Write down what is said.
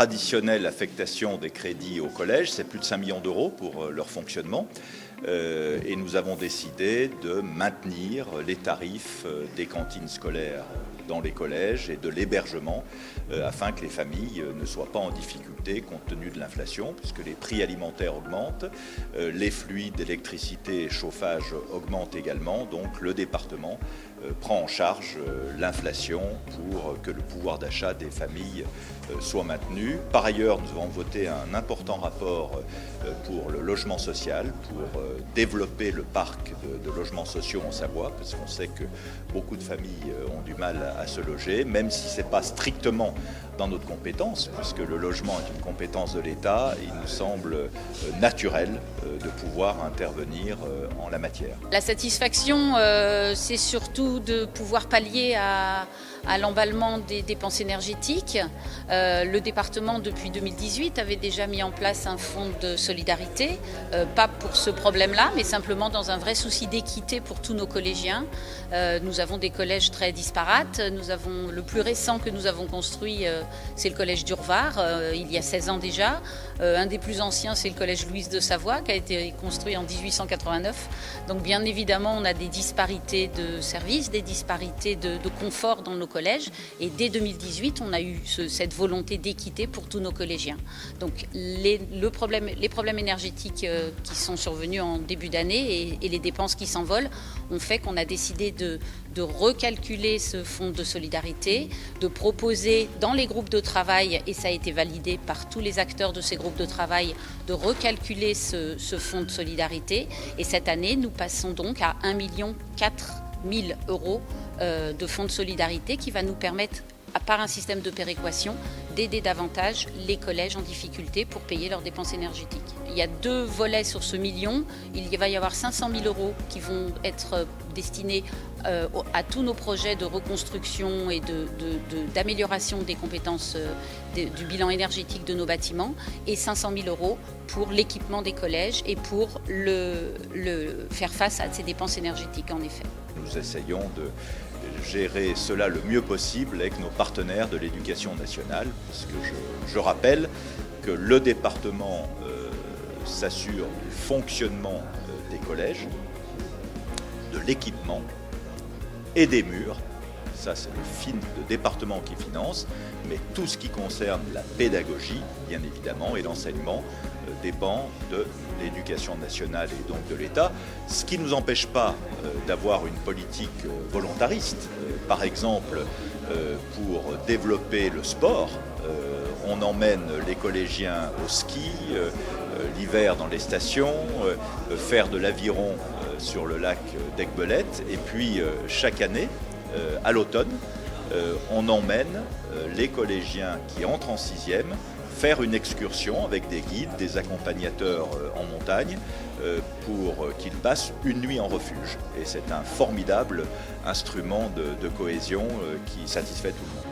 traditionnelle affectation des crédits au collège, c'est plus de 5 millions d'euros pour leur fonctionnement. Et nous avons décidé de maintenir les tarifs des cantines scolaires dans les collèges et de l'hébergement afin que les familles ne soient pas en difficulté compte tenu de l'inflation, puisque les prix alimentaires augmentent, les fluides, électricité et chauffage augmentent également, donc le département prend en charge l'inflation pour que le pouvoir d'achat des familles soit maintenu. Par ailleurs, nous avons voté un important rapport pour le logement social, pour développer le parc de logements sociaux en Savoie, parce qu'on sait que beaucoup de familles ont du mal à se loger, même si ce n'est pas strictement dans notre compétence, puisque le logement est une compétence de l'État, il nous semble naturel de pouvoir intervenir en la matière. La satisfaction, c'est surtout de pouvoir pallier à l'emballement des dépenses énergétiques. Le département, depuis 2018, avait déjà mis en place un fonds de solidarité, pas pour ce problème-là, mais simplement dans un vrai souci d'équité pour tous nos collégiens. Nous avons des collèges très disparates. Le plus récent que nous avons construit, c'est le collège d'Urvar, il y a 16 ans déjà. Un des plus anciens, c'est le collège Louise de Savoie, qui a été construit en 1889. Donc bien évidemment, on a des disparités de services, des disparités de confort dans nos collèges. Et dès 2018, on a eu cette volonté d'équité pour tous nos collégiens. Donc les problèmes énergétiques qui sont survenus en début d'année et les dépenses qui s'envolent ont fait qu'on a décidé de recalculer ce fonds de solidarité, de proposer dans les groupes de travail, et ça a été validé par tous les acteurs de ces groupes de travail, de recalculer ce fonds de solidarité. Et cette année, nous passons donc à 1,4 million d'euros de fonds de solidarité qui va nous permettre, par un système de péréquation, d'aider davantage les collèges en difficulté pour payer leurs dépenses énergétiques. Il y a 2 volets sur ce million. Il va y avoir 500 000 euros qui vont être destinés à tous nos projets de reconstruction et d'amélioration des compétences du bilan énergétique de nos bâtiments, et 500 000 euros pour l'équipement des collèges et pour faire face à ces dépenses énergétiques, en effet. Nous essayons de gérer cela le mieux possible avec nos partenaires de l'éducation nationale, parce que je rappelle que le département s'assure du fonctionnement des collèges, de l'équipement et des murs. Ça, c'est le département qui finance, mais tout ce qui concerne la pédagogie, bien évidemment, et l'enseignement dépend de l'éducation nationale et donc de l'État, ce qui ne nous empêche pas d'avoir une politique volontariste. Par exemple, pour développer le sport, on emmène les collégiens au ski, l'hiver dans les stations, faire de l'aviron sur le lac d'Aiguebelette, et puis chaque année, à l'automne, on emmène les collégiens qui entrent en 6e faire une excursion avec des guides, des accompagnateurs en montagne pour qu'ils passent une nuit en refuge. Et c'est un formidable instrument de cohésion qui satisfait tout le monde.